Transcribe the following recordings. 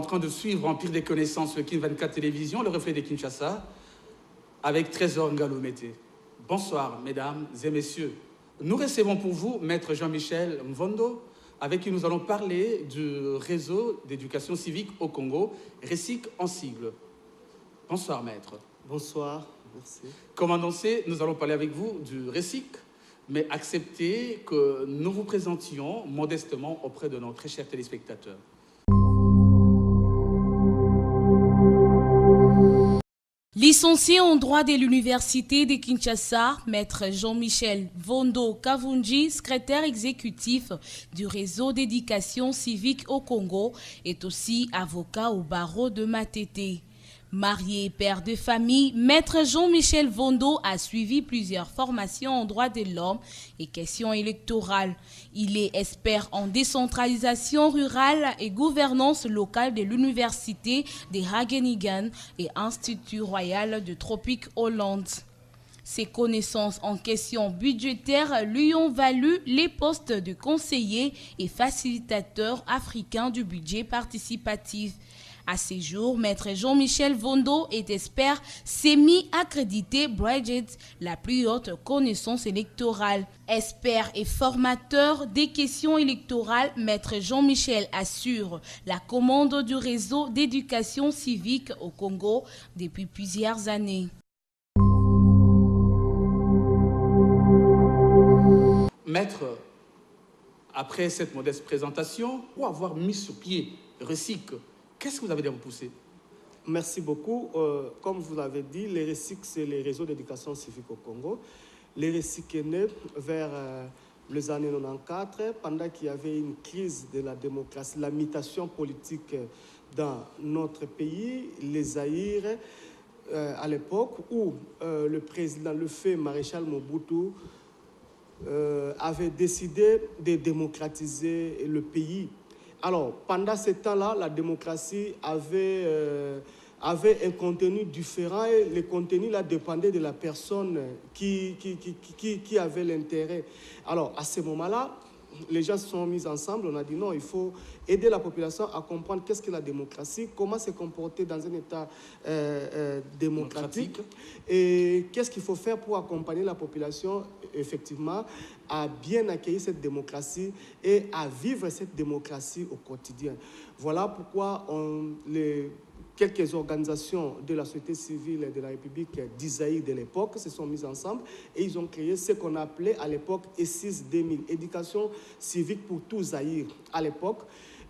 train de suivre Empire des connaissances, le Kin 24 Télévision, le reflet des Kinshasa, avec Trésor Ngalomete. Bonsoir, mesdames et messieurs. Nous recevons pour vous Maître Jean-Michel Mvondo, avec qui nous allons parler du réseau d'éducation civique au Congo, RECIC en sigle. Bonsoir, Maître. Bonsoir, merci. Comme annoncé, nous allons parler avec vous du RECIC, mais acceptez que nous vous présentions modestement auprès de nos très chers téléspectateurs. Licencié en droit de l'Université de Kinshasa, Maître Jean-Michel Mvondo Kavunji, secrétaire exécutif du réseau d'éducation civique au Congo, est aussi avocat au barreau de Matete. Marié et père de famille, Maître Jean-Michel Mvondo a suivi plusieurs formations en droit de l'homme et questions électorales. Il est expert en décentralisation rurale et gouvernance locale de l'Université de Wageningen et Institut Royal de Tropique Hollande. Ses connaissances en questions budgétaires lui ont valu les postes de conseiller et facilitateur africain du budget participatif. À ce jour, Maître Jean-Michel Mvondo est expert semi-accrédité Bridget, la plus haute connaissance électorale. Expert et formateur des questions électorales, Maître Jean-Michel assure la commande du réseau d'éducation civique au Congo depuis plusieurs années. Maître, après cette modeste présentation, pour avoir mis sur pied RECIC, qu'est-ce que vous avez à repousser? Merci beaucoup. Comme vous l'avez dit, les RECIC, c'est les réseaux d'éducation civique au Congo. Les RECIC est né vers les années 94, pendant qu'il y avait une crise de la démocratie, la mutation politique dans notre pays, les Zaïre, à l'époque où le président, le fait maréchal Mobutu, avait décidé de démocratiser le pays. Alors, pendant ce temps-là, la démocratie avait un contenu différent et le contenu là dépendait de la personne qui avait l'intérêt. Alors, à ce moment-là, les gens se sont mis ensemble, on a dit non, il faut aider la population à comprendre qu'est-ce que la démocratie, comment se comporter dans un État démocratique et qu'est-ce qu'il faut faire pour accompagner la population, effectivement, à bien accueillir cette démocratie et à vivre cette démocratie au quotidien. Voilà pourquoi quelques organisations de la société civile de la République d'Isaïe de l'époque se sont mises ensemble et ils ont créé ce qu'on appelait à l'époque E6 2000, éducation civique pour tout Zaïre à l'époque.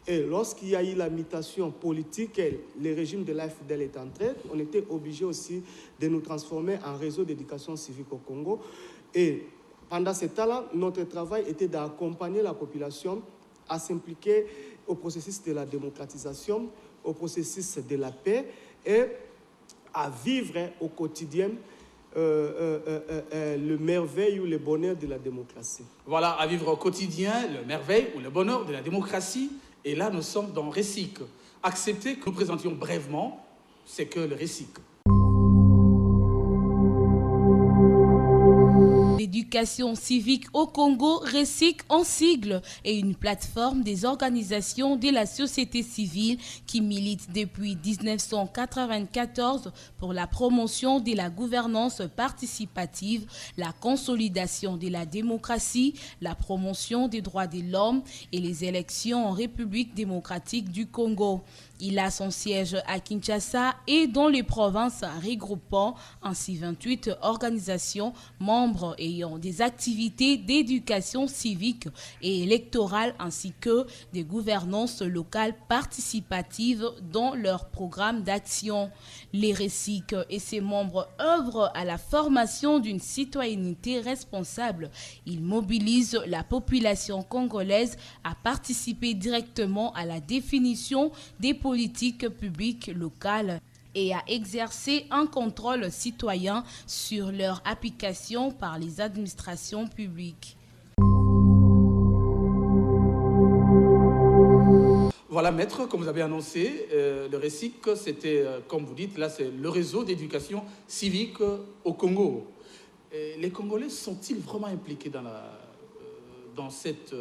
Et lorsqu'il y a eu la mutation politique, le régime de l'AFDL est entré, on était obligé aussi de nous transformer en réseau d'éducation civique au Congo. Et pendant ce temps-là, notre travail était d'accompagner la population à s'impliquer au processus de la démocratisation, au processus de la paix et à vivre au quotidien le merveille ou le bonheur de la démocratie. Voilà, à vivre au quotidien le merveille ou le bonheur de la démocratie. Et là, nous sommes dans RECIC. Acceptez que nous présentions brièvement ce que le RECIC. L'éducation civique au Congo, RECIC en sigle, est une plateforme des organisations de la société civile qui milite depuis 1994 pour la promotion de la gouvernance participative, la consolidation de la démocratie, la promotion des droits de l'homme et les élections en République démocratique du Congo. Il a son siège à Kinshasa et dans les provinces regroupant ainsi 28 organisations membres ayant des activités d'éducation civique et électorale ainsi que des gouvernances locales participatives dans leur programme d'action. Les RECIC et ses membres œuvrent à la formation d'une citoyenneté responsable. Ils mobilisent la population congolaise à participer directement à la définition des politiques publiques locales et à exercer un contrôle citoyen sur leur application par les administrations publiques. Voilà, maître, comme vous avez annoncé, le RECIC, c'était, comme vous dites, là, c'est le réseau d'éducation civique au Congo. Et les Congolais sont-ils vraiment impliqués dans cette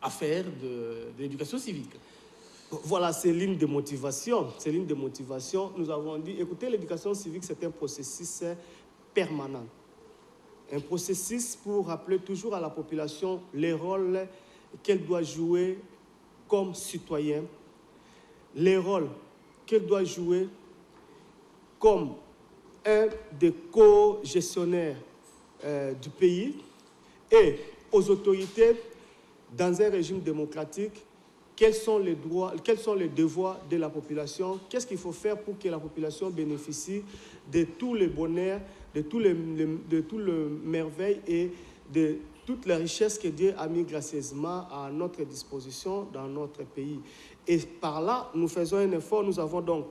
affaire de l'éducation civique? Voilà, ces lignes de motivation. Ces lignes de motivation, nous avons dit, écoutez, l'éducation civique, c'est un processus permanent. Un processus pour rappeler toujours à la population les rôles qu'elle doit jouer comme citoyen, les rôles qu'elle doit jouer comme un des co-gestionnaires du pays et aux autorités dans un régime démocratique, quels sont les droits, quels sont les devoirs de la population, qu'est-ce qu'il faut faire pour que la population bénéficie de tous les bonheurs, de tous les merveilles et de toute la richesse que Dieu a mis gracieusement à notre disposition dans notre pays. Et par là, nous faisons un effort, nous avons donc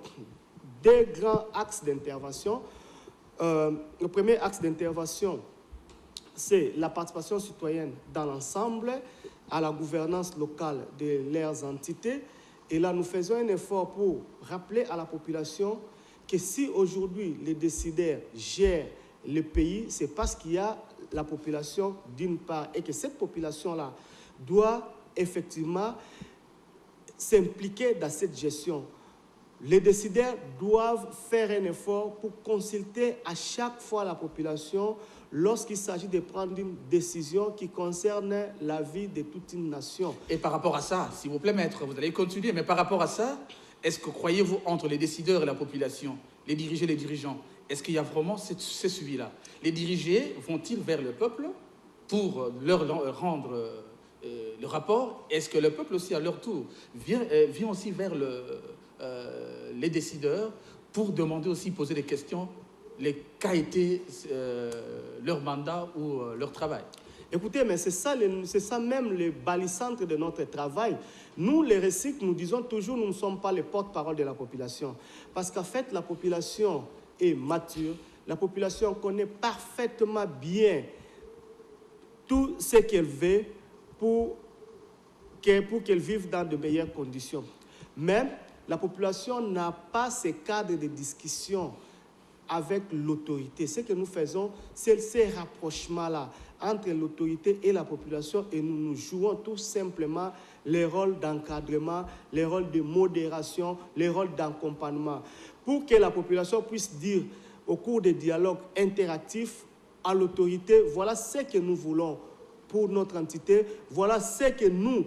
deux grands axes d'intervention. Le premier axe d'intervention, c'est la participation citoyenne dans l'ensemble, à la gouvernance locale de leurs entités. Et là, nous faisons un effort pour rappeler à la population que si aujourd'hui les décideurs gèrent le pays, c'est parce qu'il y a la population d'une part et que cette population-là doit effectivement s'impliquer dans cette gestion. Les décideurs doivent faire un effort pour consulter à chaque fois la population lorsqu'il s'agit de prendre une décision qui concerne la vie de toute une nation. Et par rapport à ça, s'il vous plaît, maître, vous allez continuer, mais par rapport à ça, est-ce que croyez-vous entre les décideurs et la population, les dirigés et les dirigeants, est-ce qu'il y a vraiment ce suivi-là? Les dirigés vont-ils vers le peuple pour leur rendre le rapport? Est-ce que le peuple aussi, à leur tour, vient aussi vers les décideurs pour demander aussi, poser des questions, qu'a été leur mandat ou leur travail? Écoutez, mais c'est ça même le balycentre de notre travail. Nous, les RESIC, nous disons toujours, nous ne sommes pas les porte-parole de la population. Parce qu'en fait, la population est mature, la population connaît parfaitement bien tout ce qu'elle veut pour qu'elle vive dans de meilleures conditions. Mais la population n'a pas ces cadres de discussion avec l'autorité. Ce que nous faisons, c'est ces rapprochements-là entre l'autorité et la population et nous jouons tout simplement les rôles d'encadrement, les rôles de modération, les rôles d'accompagnement pour que la population puisse dire au cours des dialogues interactifs à l'autorité, voilà ce que nous voulons pour notre entité, voilà ce que nous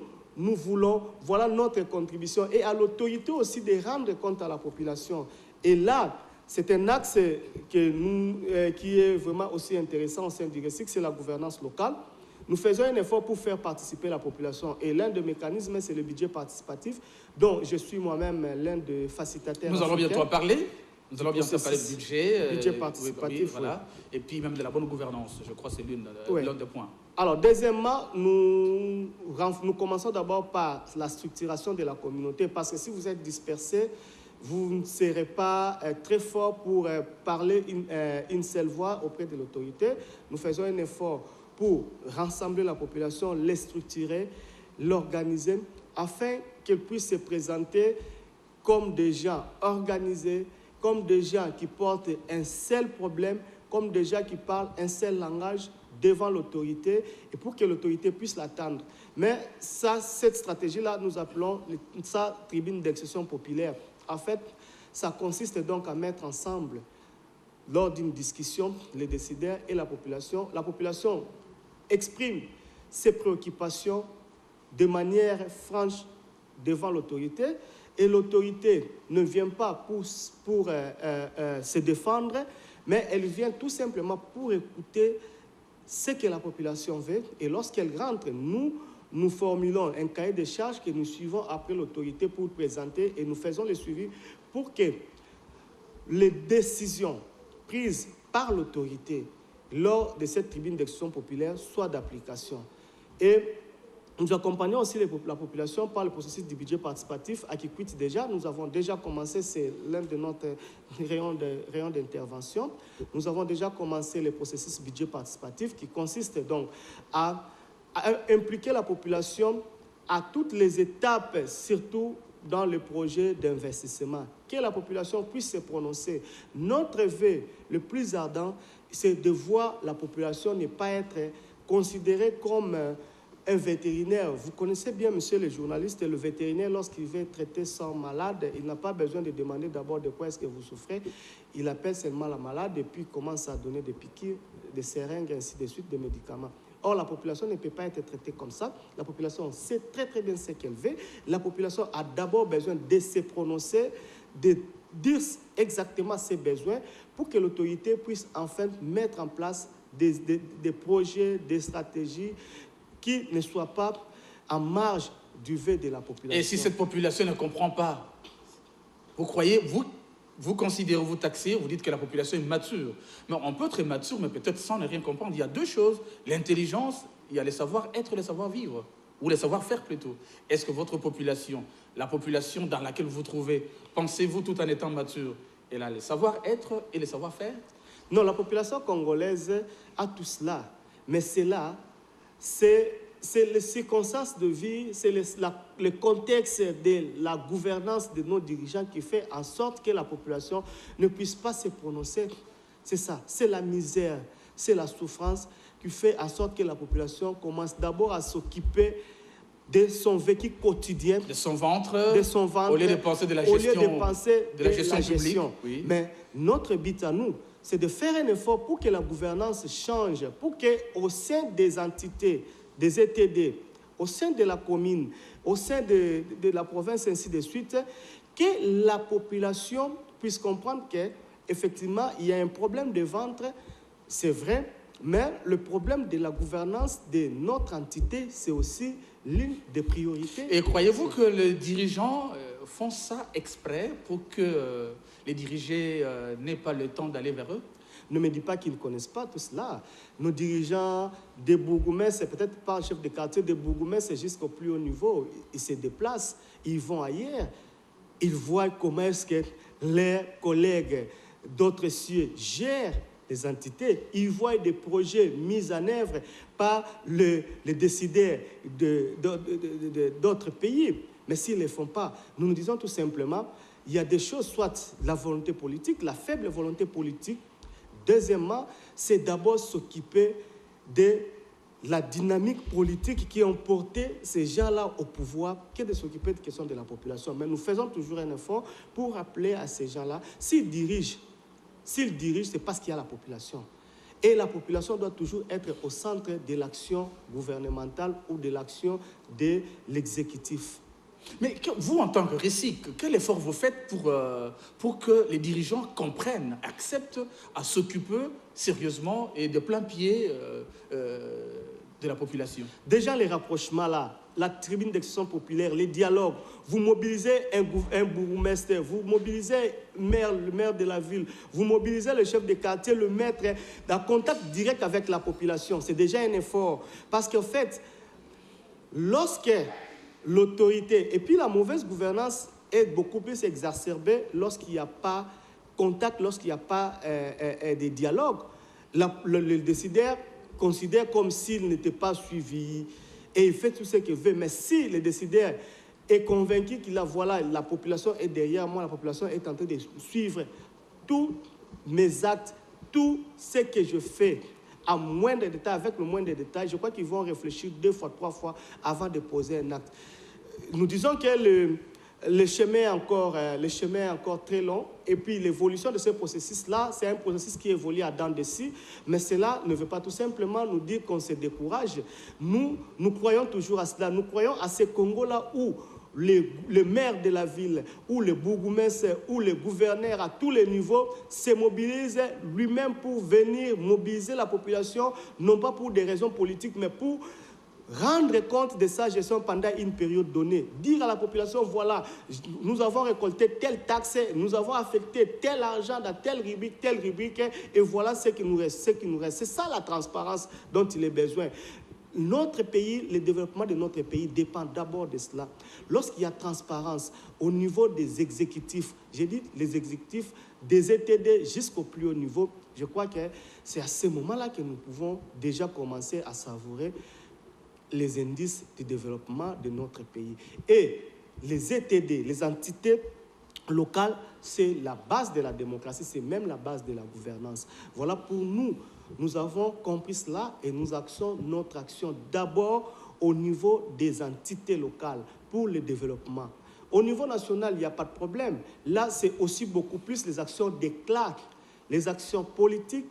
voulons, voilà notre contribution et à l'autorité aussi de rendre compte à la population. Et là, c'est un axe qui est vraiment aussi intéressant au sein du RESIC, c'est la gouvernance locale. Nous faisons un effort pour faire participer la population. Et l'un des mécanismes, c'est le budget participatif, dont je suis moi-même l'un des facilitateurs. Nous allons bientôt en parler. Nous allons bientôt parler du budget participatif. Oui, voilà. Et puis même de la bonne gouvernance. Je crois que c'est l'un des points. Alors, deuxièmement, nous commençons d'abord par la structuration de la communauté, parce que si vous êtes dispersés, vous ne serez pas très fort pour parler une seule voix auprès de l'autorité. Nous faisons un effort pour rassembler la population, les structurer, l'organiser, afin qu'elle puisse se présenter comme des gens organisés, comme des gens qui portent un seul problème, comme des gens qui parlent un seul langage devant l'autorité, et pour que l'autorité puisse l'attendre. Mais ça, cette stratégie-là, nous appelons ça tribune d'expression populaire. En fait, ça consiste donc à mettre ensemble, lors d'une discussion, les décideurs et la population. La population exprime ses préoccupations de manière franche devant l'autorité, et l'autorité ne vient pas pour se défendre, mais elle vient tout simplement pour écouter ce que la population veut. Et lorsqu'elle rentre, nous formulons un cahier de charges que nous suivons après l'autorité pour présenter et nous faisons le suivi pour que les décisions prises par l'autorité lors de cette tribune d'expression populaire soient d'application. Et nous accompagnons aussi la population par le processus du budget participatif à qui quitte déjà. Nous avons déjà commencé, c'est l'un de notre rayon d'intervention. Nous avons déjà commencé le processus budget participatif qui consiste donc à impliquer la population à toutes les étapes, surtout dans le projet d'investissement, que la population puisse se prononcer. Notre vœu le plus ardent, c'est de voir la population ne pas être considérée comme un vétérinaire, vous connaissez bien, monsieur le journaliste, le vétérinaire, lorsqu'il veut traiter son malade, il n'a pas besoin de demander d'abord de quoi est-ce que vous souffrez. Il appelle seulement la malade et puis commence à donner des piqûres, des seringues, ainsi de suite, des médicaments. Or, la population ne peut pas être traitée comme ça. La population sait très très bien ce qu'elle veut. La population a d'abord besoin de se prononcer, de dire exactement ses besoins pour que l'autorité puisse enfin mettre en place des projets, des stratégies qui ne soient pas en marge du vœu de la population. Et si cette population ne comprend pas, vous croyez, vous considérez, vous taxez, vous dites que la population est mature. Mais on peut être mature, mais peut-être sans ne rien comprendre. Il y a deux choses, l'intelligence, il y a le savoir-être, le savoir-vivre, ou le savoir-faire plutôt. Est-ce que votre population, la population dans laquelle vous vous trouvez, pensez-vous tout en étant mature, elle a le savoir-être et le savoir-faire? Non, la population congolaise a tout cela. Mais cela, c'est les circonstances de vie, c'est le contexte de la gouvernance de nos dirigeants qui fait en sorte que la population ne puisse pas se prononcer. C'est ça, c'est la misère, c'est la souffrance qui fait en sorte que la population commence d'abord à s'occuper de son vécu quotidien, de son ventre, au lieu de penser de la gestion publique. Oui. Mais notre but à nous, c'est de faire un effort pour que la gouvernance change, pour qu'au sein des entités, des ETD, au sein de la commune, au sein de la province, ainsi de suite, que la population puisse comprendre qu'effectivement, il y a un problème de ventre, c'est vrai, mais le problème de la gouvernance de notre entité, c'est aussi l'une des priorités. Et croyez-vous que les dirigeants font ça exprès pour que les dirigés n'aient pas le temps d'aller vers eux? Ne me dis pas qu'ils ne connaissent pas tout cela. Nos dirigeants des bourgmestres, c'est peut-être pas chef de quartier, des bourgmestres jusqu'au plus haut niveau. Ils se déplacent, ils vont ailleurs. Ils voient comment est-ce que leurs collègues d'autres cieux gèrent les entités. Ils voient des projets mis en œuvre par les décideurs d'autres pays. Mais s'ils ne les font pas, nous disons tout simplement, il y a des choses, soit la volonté politique, la faible volonté politique. Deuxièmement, c'est d'abord s'occuper de la dynamique politique qui ont porté ces gens-là au pouvoir, que de s'occuper de questions de la population. Mais nous faisons toujours un effort pour rappeler à ces gens-là, s'ils dirigent, c'est parce qu'il y a la population. Et la population doit toujours être au centre de l'action gouvernementale ou de l'action de l'exécutif. Mais vous, en tant que RESIC, quel effort vous faites pour que les dirigeants comprennent, acceptent à s'occuper sérieusement et de plein pied de la population? Déjà, les rapprochements là, la tribune d'expression populaire, les dialogues, vous mobilisez un bourgmestre, vous mobilisez le maire de la ville, vous mobilisez le chef de quartier, le maître, en contact direct avec la population. C'est déjà un effort. Parce qu'en fait, lorsque l'autorité, et puis la mauvaise gouvernance est beaucoup plus exacerbée lorsqu'il n'y a pas contact, lorsqu'il n'y a pas de dialogue. Le décideur considère comme s'il n'était pas suivi et il fait tout ce qu'il veut. Mais si le décideur est convaincu qu'il a, voilà, la population est derrière moi, la population est en train de suivre tous mes actes, tout ce que je fais, à moindre détail, avec le moindre détail, je crois qu'ils vont réfléchir 2 fois, 3 fois avant de poser un acte. Nous disons que le chemin est encore très long, et puis l'évolution de ce processus-là, c'est un processus qui évolue à dents de scie, mais cela ne veut pas tout simplement nous dire qu'on se décourage. Nous croyons toujours à cela, nous croyons à ce Congo-là où le maire de la ville, ou le bourgmestre, ou le gouverneur à tous les niveaux se mobilise lui-même pour venir mobiliser la population, non pas pour des raisons politiques, mais pour rendre compte de sa gestion pendant une période donnée. Dire à la population, voilà, nous avons récolté telle taxe, nous avons affecté tel argent dans telle rubrique, et voilà ce qui nous reste, C'est ça la transparence dont il est besoin. Notre pays, le développement de notre pays dépend d'abord de cela. Lorsqu'il y a transparence au niveau des exécutifs, j'ai dit les exécutifs des ETD jusqu'au plus haut niveau, je crois que c'est à ce moment-là que nous pouvons déjà commencer à savourer les indices de développement de notre pays. Et les ETD, les entités locales, c'est la base de la démocratie, c'est même la base de la gouvernance. Voilà, pour nous, nous avons compris cela et nous axons notre action d'abord au niveau des entités locales pour le développement. Au niveau national, il n'y a pas de problème. Là, c'est aussi beaucoup plus les actions des clercs, les actions politiques.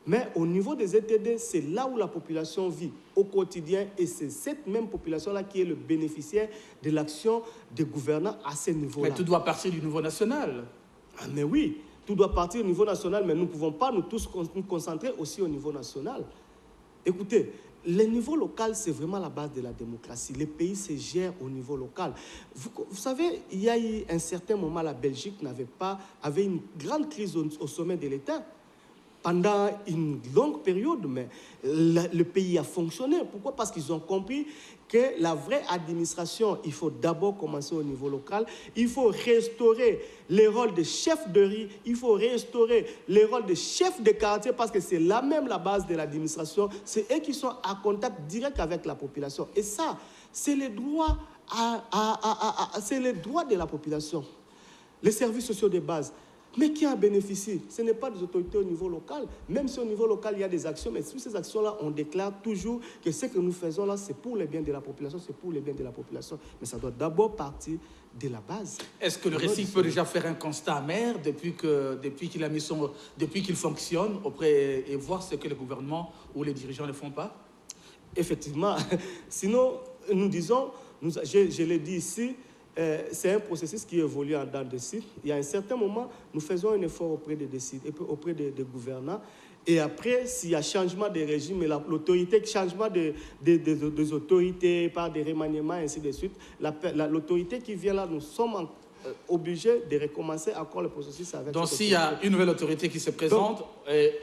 Mais au niveau des ETD, c'est là où la population vit au quotidien et c'est cette même population-là qui est le bénéficiaire de l'action des gouvernants à ce niveau-là. Mais tout doit partir du niveau national. Ah, mais oui, tout doit partir au niveau national, mais nous ne pouvons pas nous tous nous concentrer aussi au niveau national. Écoutez, le niveau local, c'est vraiment la base de la démocratie. Les pays se gèrent au niveau local. Vous savez, il y a eu un certain moment, la Belgique avait une grande crise au sommet de l'État. Pendant une longue période, mais le pays a fonctionné. Pourquoi? Parce qu'ils ont compris que la vraie administration, il faut d'abord commencer au niveau local. Il faut restaurer les rôles de chef de riz. Il faut restaurer les rôles de chef de quartier parce que c'est là même la base de l'administration. C'est eux qui sont en contact direct avec la population. Et ça, c'est les droits, c'est les droits de la population. Les services sociaux de base. Mais qui en bénéficie? Ce n'est pas des autorités au niveau local. Même si au niveau local, il y a des actions, mais sur ces actions-là, on déclare toujours que ce que nous faisons là, c'est pour le bien de la population, c'est pour le bien de la population. Mais ça doit d'abord partir de la base. Est-ce que le RESIC peut déjà faire un constat amer depuis qu'il fonctionne et voir ce que le gouvernement ou les dirigeants ne font pas? Effectivement. Sinon, nous disons, je l'ai dit ici, c'est un processus qui évolue en dents de scie. Il y a un certain moment, nous faisons un effort auprès des auprès des gouvernants. Et après, s'il y a changement de régime, et l'autorité, changement des autorités par des remaniements, ainsi de suite, l'autorité qui vient là, nous sommes obligés de recommencer encore le processus avec. Donc, s'il y a une nouvelle autorité qui se présente, donc,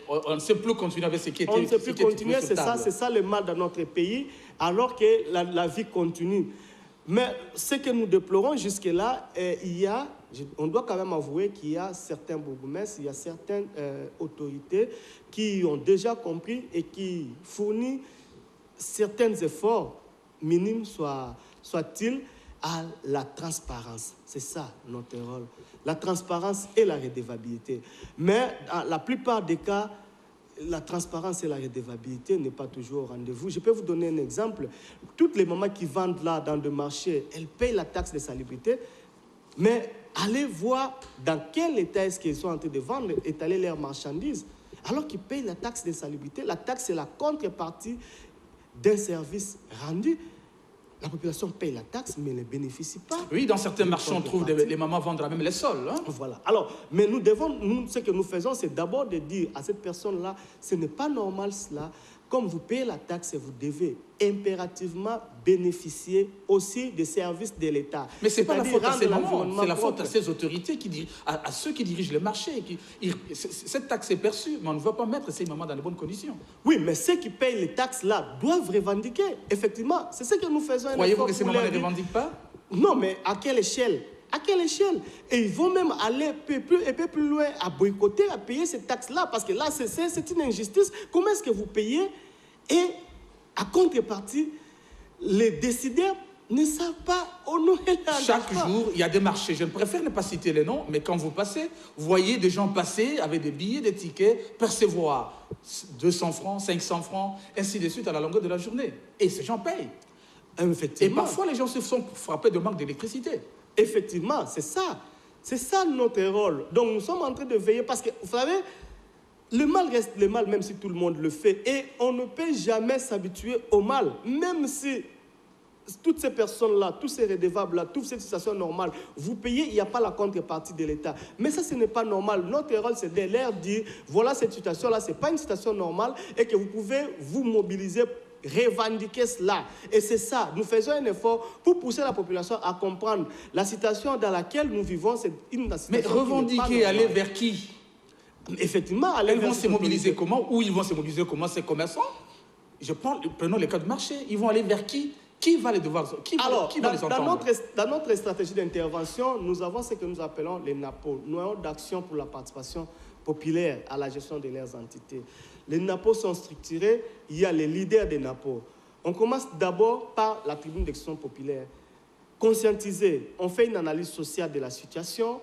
on ne sait plus continuer avec ce qui était. On ne sait plus continuer, c'est ça le mal dans notre pays, alors que la vie continue. Mais ce que nous déplorons jusque-là, on doit quand même avouer qu'il y a certains bourgmestres, il y a certaines autorités qui ont déjà compris et qui fournissent certains efforts, minimes soient-ils, à la transparence. C'est ça notre rôle. La transparence et la redevabilité. Mais dans la plupart des cas, la transparence et la redevabilité n'est pas toujours au rendez-vous. Je peux vous donner un exemple. Toutes les mamans qui vendent là dans le marché, elles payent la taxe de salubrité, mais allez voir dans quel état est-ce qu'ils sont en train de vendre, étaler leurs marchandises. Alors qu'ils payent la taxe de salubrité, la taxe c'est la contrepartie d'un service rendu. La population paye la taxe, mais ne bénéficie pas. Oui, dans certains marchés, on trouve les mamans vendre même les sols. Hein? Voilà. Alors, mais ce que nous faisons, c'est d'abord de dire à cette personne-là, ce n'est pas normal cela. Comme vous payez la taxe, vous devez impérativement bénéficier aussi des services de l'État. Mais ce n'est pas la faute à ces mamans, c'est la faute à ces autorités, à ceux qui dirigent le marché. Cette taxe est perçue, mais on ne veut pas mettre ces mamans dans de bonnes conditions. Oui, mais ceux qui payent les taxes là doivent revendiquer. Effectivement, c'est ce que nous faisons. Croyez-vous que ces mamans ne revendiquent pas? Non, mais à quelle échelle? À quelle échelle? Et ils vont même aller un peu plus loin à boycotter, à payer ces taxes-là, parce que là, c'est une injustice. Comment est-ce que vous payez? Et à contrepartie, les décideurs ne savent pas honorer l'engagement. Chaque jour, il y a des marchés. Je préfère ne pas citer les noms, mais quand vous passez, vous voyez des gens passer avec des billets, des tickets, percevoir 200 francs, 500 francs, ainsi de suite à la longueur de la journée. Et ces gens payent. Et parfois, les gens se sont frappés de manque d'électricité. Effectivement, c'est ça. C'est ça notre rôle. Donc, nous sommes en train de veiller parce que, vous savez, le mal reste le mal, même si tout le monde le fait. Et on ne peut jamais s'habituer au mal. Même si toutes ces personnes-là, tous ces redevables-là, toutes ces situations normales, vous payez, il n'y a pas la contrepartie de l'État. Mais ça, ce n'est pas normal. Notre rôle, c'est de leur dire, voilà cette situation-là, ce n'est pas une situation normale et que vous pouvez vous mobiliser, revendiquer cela. Et c'est ça, nous faisons un effort pour pousser la population à comprendre la situation dans laquelle nous vivons, c'est une situation. Mais revendiquer, aller vers qui? Effectivement, ils vont se mobiliser comment? Ou ils vont se mobiliser comment? Ces commerçants? Prenons les cas de marché. Ils vont aller vers qui? Qui va les devoir? Qui va les entendre? Dans notre stratégie d'intervention, nous avons ce que nous appelons les NAPO, Noyaux d'action pour la participation populaire à la gestion de leurs entités. Les NAPO sont structurés, il y a les leaders des NAPO. On commence d'abord par la tribune d'action populaire. Conscientiser, on fait une analyse sociale de la situation,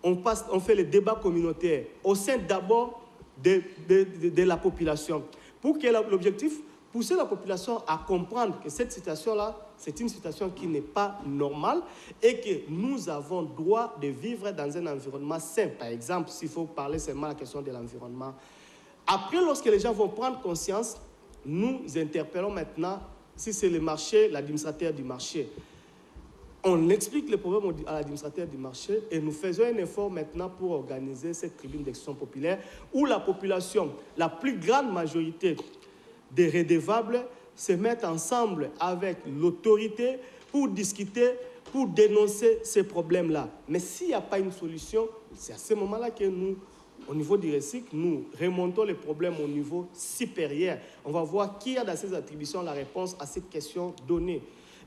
on fait les débats communautaires au sein d'abord de la population. Pour que l'objectif, pousser la population à comprendre que cette situation-là, c'est une situation qui n'est pas normale et que nous avons droit de vivre dans un environnement sain. Par exemple, s'il faut parler seulement de la question de l'environnement. Après, lorsque les gens vont prendre conscience, nous interpellons maintenant, si c'est le marché, l'administrateur du marché. On explique les problèmes à l'administrateur du marché et nous faisons un effort maintenant pour organiser cette tribune d'expression populaire où la population, la plus grande majorité des redevables se mettent ensemble avec l'autorité pour discuter, pour dénoncer ces problèmes-là. Mais s'il n'y a pas une solution, c'est à ce moment-là que nous, au niveau du RESIC, nous remontons les problèmes au niveau supérieur. On va voir qui a dans ses attributions la réponse à cette question donnée.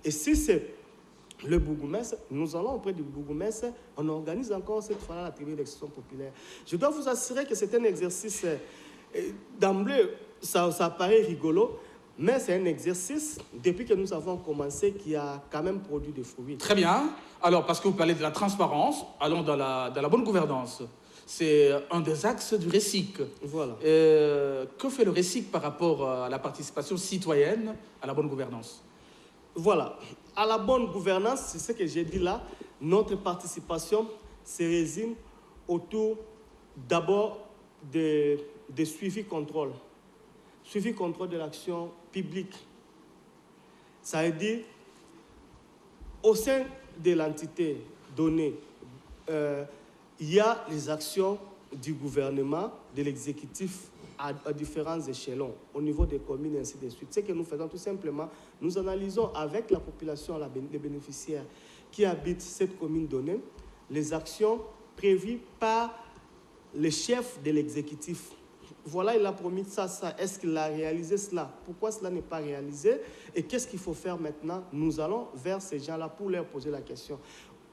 Et si c'est le bourgmestre, nous allons auprès du bourgmestre, on organise encore cette fois-là la tribune d'expression populaire. Je dois vous assurer que c'est un exercice, d'emblée, ça paraît rigolo, mais c'est un exercice, depuis que nous avons commencé, qui a quand même produit des fruits. Très bien. Alors, parce que vous parlez de la transparence, allons dans la bonne gouvernance. C'est un des axes du RESIC. Voilà. Que fait le RESIC par rapport à la participation citoyenne à la bonne gouvernance? Voilà. À la bonne gouvernance, c'est ce que j'ai dit là, notre participation se résume autour d'abord de suivi-contrôle. Suivi-contrôle de l'action publique. Ça veut dire, au sein de l'entité donnée, il y a les actions du gouvernement, de l'exécutif à différents échelons, au niveau des communes et ainsi de suite. Ce que nous faisons tout simplement, nous analysons avec la population, les bénéficiaires qui habitent cette commune donnée, les actions prévues par le chef de l'exécutif. Voilà, il a promis ça, ça. Est-ce qu'il a réalisé cela? Pourquoi cela n'est pas réalisé? Et qu'est-ce qu'il faut faire maintenant? Nous allons vers ces gens-là pour leur poser la question.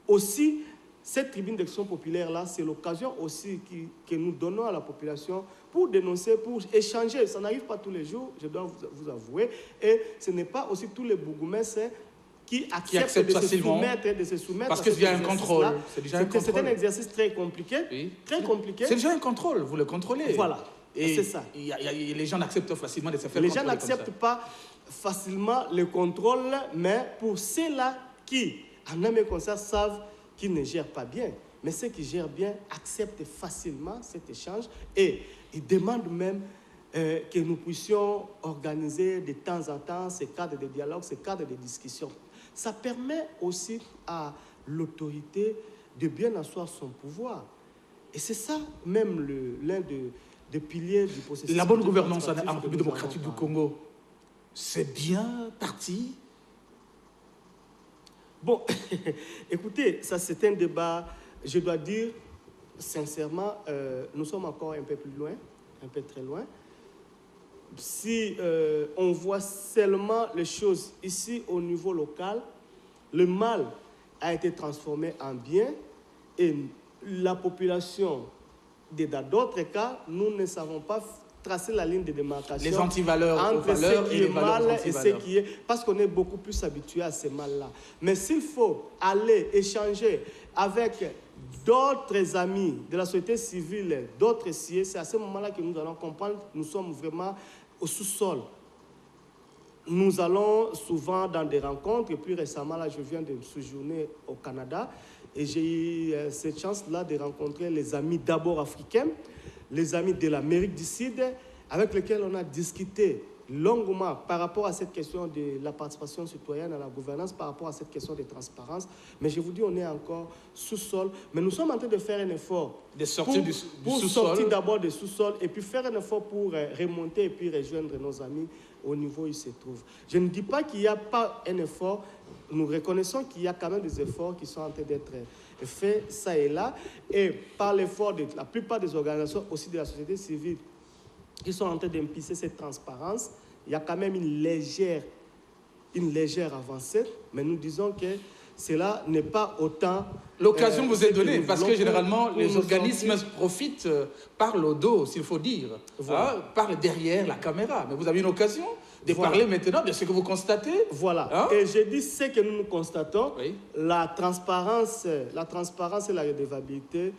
Aussi, cette tribune d'action populaire-là, c'est l'occasion aussi que nous donnons à la population pour dénoncer, pour échanger. Ça n'arrive pas tous les jours, je dois vous avouer. Et ce n'est pas aussi tous les bourgmestres qui acceptent de se soumettre. Parce que c'est un contrôle. C'est un exercice très compliqué. Oui. Très compliqué. C'est déjà un contrôle, vous le contrôlez. Voilà. Et c'est ça. Les gens n'acceptent facilement de se faire Les contrôler. gens n'acceptent pas facilement le contrôle, mais pour ceux-là qui, en âme et conscience, savent qu'ils ne gèrent pas bien, mais ceux qui gèrent bien acceptent facilement cet échange et ils demandent même que nous puissions organiser de temps en temps ces cadres de dialogue, ces cadres de discussion. Ça permet aussi à l'autorité de bien asseoir son pouvoir. Et c'est ça même l'un des piliers du processus. La bonne gouvernance en République démocratique du Congo, c'est bien parti. Bon, écoutez, ça c'est un débat, je dois dire, sincèrement, nous sommes encore un peu plus loin, un peu très loin. Si on voit seulement les choses ici au niveau local, le mal a été transformé en bien et la population, dans d'autres cas, nous ne savons pas tracer la ligne de démarcation les antivaleurs entre ce qui est mal et ce qui est... Parce qu'on est beaucoup plus habitué à ces mal-là. Mais s'il faut aller échanger avec d'autres amis de la société civile, d'autres CIE, c'est à ce moment-là que nous allons comprendre que nous sommes vraiment au sous-sol. Nous allons souvent dans des rencontres, et plus récemment, là, je viens de séjourner au Canada, et j'ai eu cette chance-là de rencontrer les amis d'abord africains, les amis de l'Amérique du Sud, avec lesquels on a discuté longuement par rapport à cette question de la participation citoyenne à la gouvernance, par rapport à cette question de transparence. Mais je vous dis, on est encore sous-sol. Mais nous sommes en train de faire un effort de sortir du sous-sol, sortir d'abord du sous-sol et puis faire un effort pour remonter et puis rejoindre nos amis au niveau où ils se trouvent. Je ne dis pas qu'il n'y a pas un effort. Nous reconnaissons qu'il y a quand même des efforts qui sont en train d'être faits, ça et là. Et par l'effort de la plupart des organisations, aussi de la société civile, qui sont en train d'impulser cette transparence, il y a quand même une légère avancée, mais nous disons que cela n'est pas autant... L'occasion vous est donnée, parce que généralement, les organismes profitent par le dos, s'il faut dire, voilà. Par derrière la caméra. Mais vous avez une occasion de parler maintenant de ce que vous constatez. Voilà. Et je dis ce que nous constatons, la transparence et la redevabilité,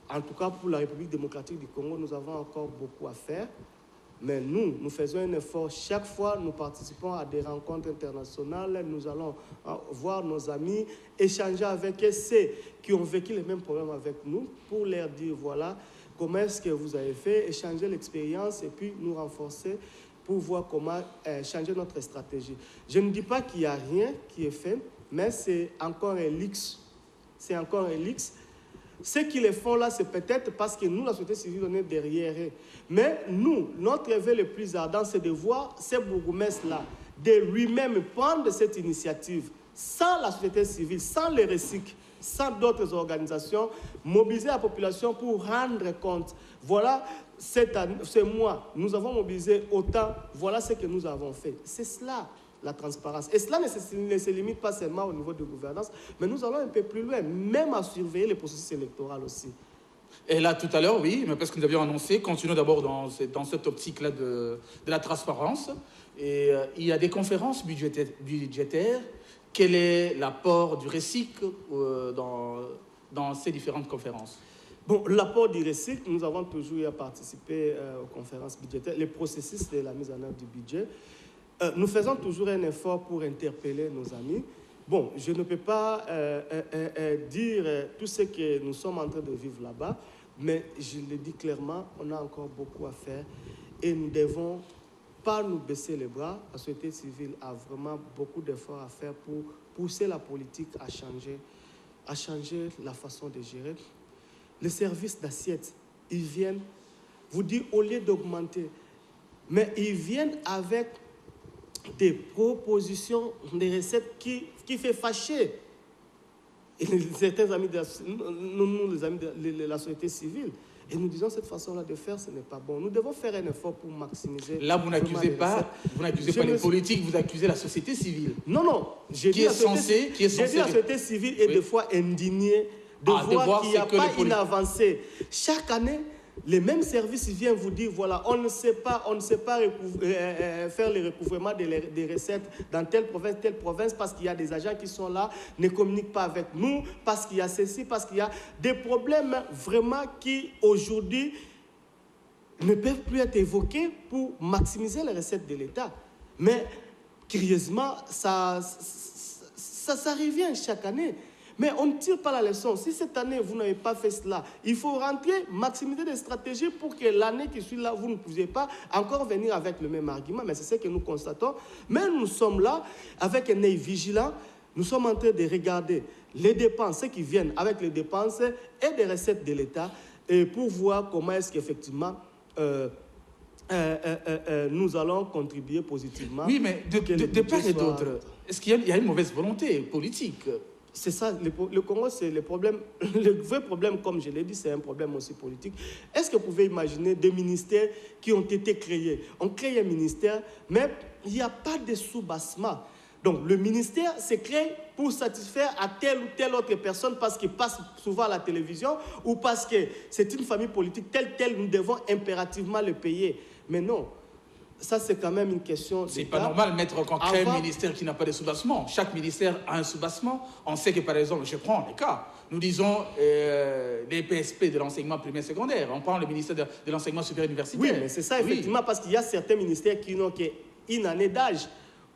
en tout cas pour la République démocratique du Congo, nous avons encore beaucoup à faire. Mais nous faisons un effort. Chaque fois, nous participons à des rencontres internationales. Nous allons voir nos amis, échanger avec ceux qui ont vécu les mêmes problèmes avec nous pour leur dire, voilà, comment est-ce que vous avez fait, échanger l'expérience et puis nous renforcer pour voir comment changer notre stratégie. Je ne dis pas qu'il n'y a rien qui est fait, mais c'est encore un luxe. C'est encore un luxe. Ceux qui le font là, c'est peut-être parce que nous, la société civile, on est derrière eux. Mais nous, notre rêve le plus ardent, c'est de voir ces bourgmestres-là, de lui-même prendre cette initiative, sans la société civile, sans les RESIC, sans d'autres organisations, mobiliser la population pour rendre compte. Voilà, ce mois, nous avons mobilisé autant, voilà ce que nous avons fait. C'est cela, la transparence. Et cela ne se limite pas seulement au niveau de gouvernance, mais nous allons un peu plus loin, même à surveiller les processus électoraux aussi. Et là, tout à l'heure, oui, mais parce que nous avions annoncé, continuons d'abord dans cette optique-là de la transparence. Et il y a des conférences budgétaires. Quel est l'apport du RESIC dans ces différentes conférences? Bon, l'apport du RESIC, nous avons toujours eu à participer aux conférences budgétaires, les processus de la mise en œuvre du budget. Nous faisons toujours un effort pour interpeller nos amis. Bon, je ne peux pas dire tout ce que nous sommes en train de vivre là-bas, mais je le dis clairement, on a encore beaucoup à faire et nous ne devons pas nous baisser les bras. La société civile a vraiment beaucoup d'efforts à faire pour pousser la politique à changer la façon de gérer. Les services d'assiette, ils viennent, vous dire, au lieu d'augmenter, mais ils viennent avec des propositions, des recettes qui fait fâcher certains amis les amis de la société civile. Et nous disons cette façon-là de faire, ce n'est pas bon. Nous devons faire un effort pour maximiser. Là, vous n'accusez pas les politiques, vous accusez la société civile. Non. J'ai dit la société civile est des fois indignée de voir qu'il n'y a pas une avancée. Chaque année, les mêmes services viennent vous dire, voilà, on ne sait pas faire le recouvrement des recettes dans telle province, parce qu'il y a des agents qui sont là, ne communiquent pas avec nous, parce qu'il y a ceci, parce qu'il y a des problèmes vraiment qui, aujourd'hui, ne peuvent plus être évoqués pour maximiser les recettes de l'État. Mais, curieusement, ça revient chaque année. Mais on ne tire pas la leçon. Si cette année, vous n'avez pas fait cela, il faut rentrer, maximiser des stratégies pour que l'année qui suit là, vous ne puissiez pas encore venir avec le même argument. Mais c'est ce que nous constatons. Mais nous sommes là, avec un œil vigilant, nous sommes en train de regarder les dépenses, ceux qui viennent avec les dépenses et des recettes de l'État, et pour voir comment est-ce qu'effectivement nous allons contribuer positivement. Oui, mais de part et d'autre, est-ce qu'il y a une mauvaise volonté politique? C'est ça, le Congo, c'est le problème. Le vrai problème, comme je l'ai dit, c'est un problème aussi politique. Est-ce que vous pouvez imaginer des ministères qui ont été créés? On crée un ministère, mais il n'y a pas de sous-bassement. Donc, le ministère s'est créé pour satisfaire à telle ou telle autre personne parce qu'il passe souvent à la télévision ou parce que c'est une famille politique telle, nous devons impérativement le payer. Mais non. Ça, c'est quand même une question. C'est pas normal, maître, qu'on crée un ministère qui n'a pas de soubassement. Chaque ministère a un soubassement. On sait que, par exemple, je prends les cas. Nous disons les PSP de l'enseignement primaire secondaire. On prend le ministère de l'enseignement supérieur universitaire. Oui, mais c'est ça, effectivement, parce qu'il y a certains ministères qui n'ont qu'une année d'âge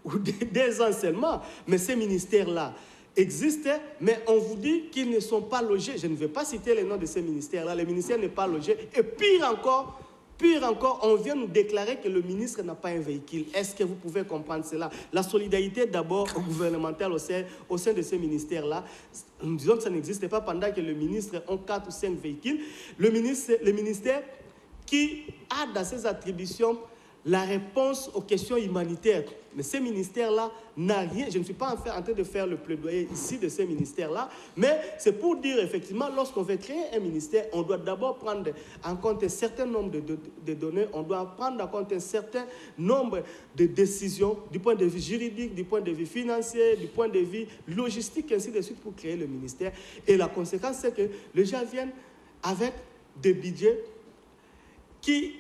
ou 2 ans seulement. Mais ces ministères-là existent, mais on vous dit qu'ils ne sont pas logés. Je ne vais pas citer les noms de ces ministères-là. Le ministère n'est pas logé. Et pire encore, on vient nous déclarer que le ministre n'a pas un véhicule. Est-ce que vous pouvez comprendre cela? La solidarité d'abord gouvernementale au sein de ces ministères-là, nous disons que ça n'existe pas pendant que le ministre a 4 ou 5 véhicules. Le ministère qui a dans ses attributions la réponse aux questions humanitaires. Mais ces ministères-là n'ont rien. Je ne suis pas en train de faire le plaidoyer ici de ces ministères-là, mais c'est pour dire effectivement, lorsqu'on veut créer un ministère, on doit d'abord prendre en compte un certain nombre de données, on doit prendre en compte un certain nombre de décisions du point de vue juridique, du point de vue financier, du point de vue logistique, ainsi de suite, pour créer le ministère. Et la conséquence, c'est que les gens viennent avec des budgets qui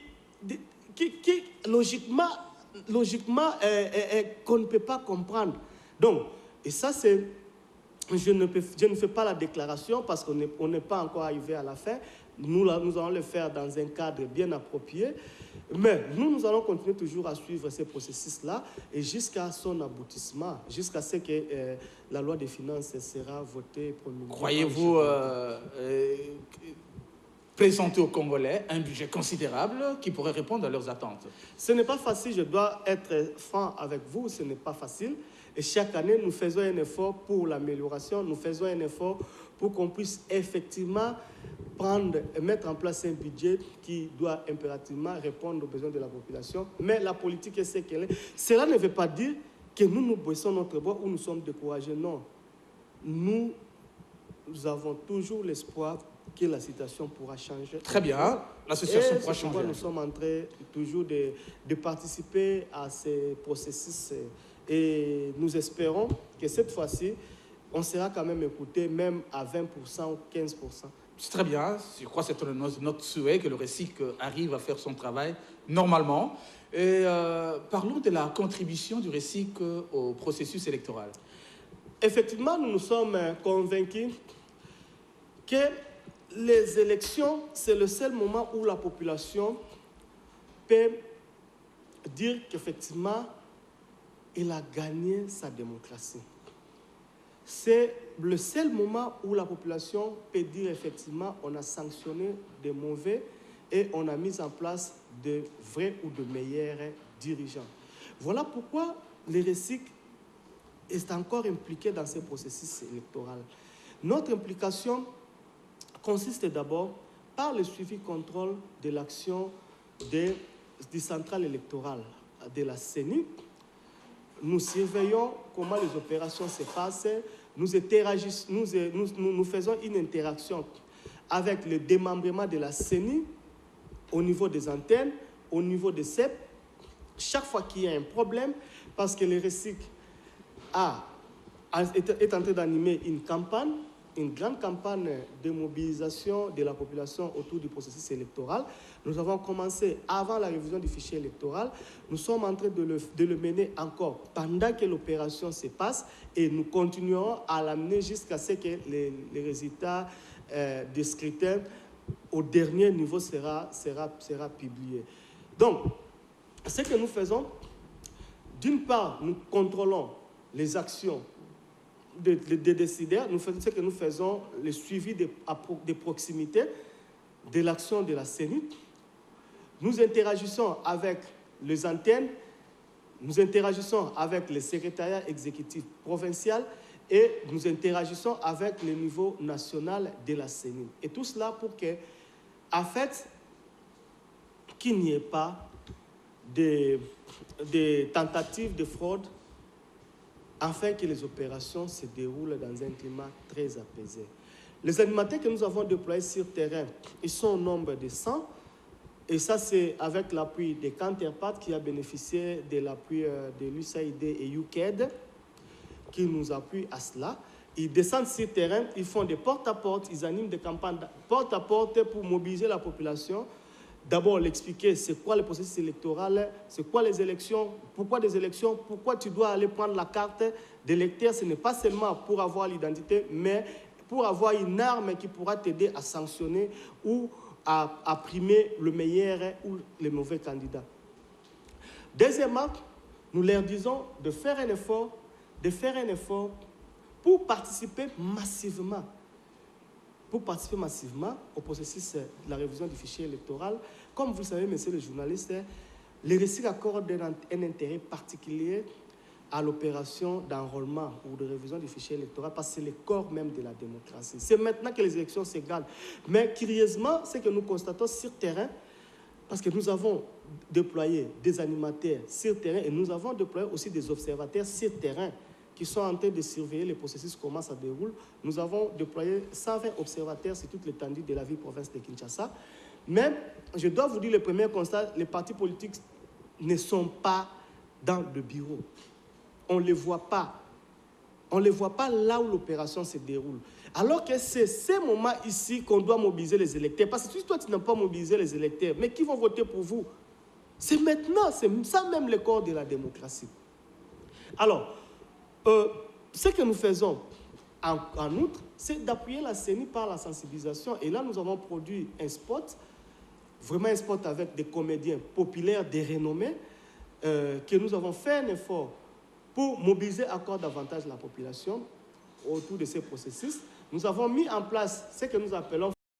logiquement qu'on ne peut pas comprendre. Donc, et ça, c'est... Je ne fais pas la déclaration parce qu'on n'est pas encore arrivé à la fin. Nous allons le faire dans un cadre bien approprié. Mais nous allons continuer toujours à suivre ces processus-là et jusqu'à son aboutissement, jusqu'à ce que la loi des finances sera votée. Croyez-vous présenter aux Congolais un budget considérable qui pourrait répondre à leurs attentes? Ce n'est pas facile, je dois être franc avec vous, ce n'est pas facile. Et chaque année, nous faisons un effort pour l'amélioration, nous faisons un effort pour qu'on puisse effectivement prendre et mettre en place un budget qui doit impérativement répondre aux besoins de la population. Mais la politique est ce qu'elle est. Cela ne veut pas dire que nous baissons notre bois ou nous sommes découragés. Non. Nous avons toujours l'espoir que la situation pourra changer. Très bien, l'association pourra changer. Nous sommes en train toujours de participer à ces processus et nous espérons que cette fois-ci, on sera quand même écouté, même à 20% ou 15%. C'est très bien, je crois que c'est notre souhait que le RESIC arrive à faire son travail normalement. Et parlons de la contribution du RESIC au processus électoral. Effectivement, nous nous sommes convaincus que les élections, c'est le seul moment où la population peut dire qu'effectivement, elle a gagné sa démocratie. C'est le seul moment où la population peut dire effectivement on a sanctionné des mauvais et on a mis en place de vrais ou de meilleurs dirigeants. Voilà pourquoi le RESIC est encore impliqué dans ce processus électoral. Notre implication consiste d'abord par le suivi-contrôle de l'action du central électoral de la CENI. Nous surveillons comment les opérations se passent, nous faisons une interaction avec le démembrement de la CENI au niveau des antennes, au niveau des CEP, chaque fois qu'il y a un problème, parce que le RESIC est en train d'animer une campagne, une grande campagne de mobilisation de la population autour du processus électoral. Nous avons commencé avant la révision du fichier électoral. Nous sommes en train de le mener encore pendant que l'opération se passe et nous continuerons à l'amener jusqu'à ce que les résultats des scrutins au dernier niveau sera publié. Donc, ce que nous faisons, d'une part, nous contrôlons les actions des décideurs, ce que nous faisons, le suivi de proximité de l'action de la CENI. Nous interagissons avec les antennes, nous interagissons avec le secrétariat exécutif provincial et nous interagissons avec le niveau national de la CENI. Et tout cela pour que, en fait, qu'il n'y ait pas de tentatives de fraude afin que les opérations se déroulent dans un climat très apaisé. Les animateurs que nous avons déployés sur terrain, ils sont au nombre de 100, et ça c'est avec l'appui de Counterpart qui a bénéficié de l'appui de l'USAID et UKED qui nous appuient à cela. Ils descendent sur terrain, ils font des porte-à-porte, ils animent des campagnes porte-à-porte pour mobiliser la population. D'abord, l'expliquer, c'est quoi le processus électoral, c'est quoi les élections, pourquoi tu dois aller prendre la carte d'électeur. Ce n'est pas seulement pour avoir l'identité, mais pour avoir une arme qui pourra t'aider à sanctionner ou à primer le meilleur ou le mauvais candidat. Deuxièmement, nous leur disons de faire un effort pour participer massivement au processus de la révision du fichier électoral. Comme vous le savez, messieurs les journalistes, le RESIC accorde un intérêt particulier à l'opération d'enrôlement ou de révision du fichier électoral parce que c'est le corps même de la démocratie. C'est maintenant que les élections se gagnent. Mais curieusement, ce que nous constatons sur terrain, parce que nous avons déployé des animateurs sur terrain et nous avons déployé aussi des observateurs sur terrain qui sont en train de surveiller les processus, comment ça déroule. Nous avons déployé 120 observateurs sur toute l'étendue de la ville-province de Kinshasa. Mais je dois vous dire le premier constat, les partis politiques ne sont pas dans le bureau. On ne les voit pas. On ne les voit pas là où l'opération se déroule. Alors que c'est ces moments ici qu'on doit mobiliser les électeurs. Parce que si toi, tu n'as pas mobilisé les électeurs, mais qui vont voter pour vous? C'est maintenant, c'est ça même le corps de la démocratie. Alors, ce que nous faisons en outre, c'est d'appuyer la CENI par la sensibilisation. Et là, nous avons produit un spot vraiment un spot avec des comédiens populaires, des renommés, que nous avons fait un effort pour mobiliser encore davantage la population autour de ces processus. Nous avons mis en place ce que nous appelons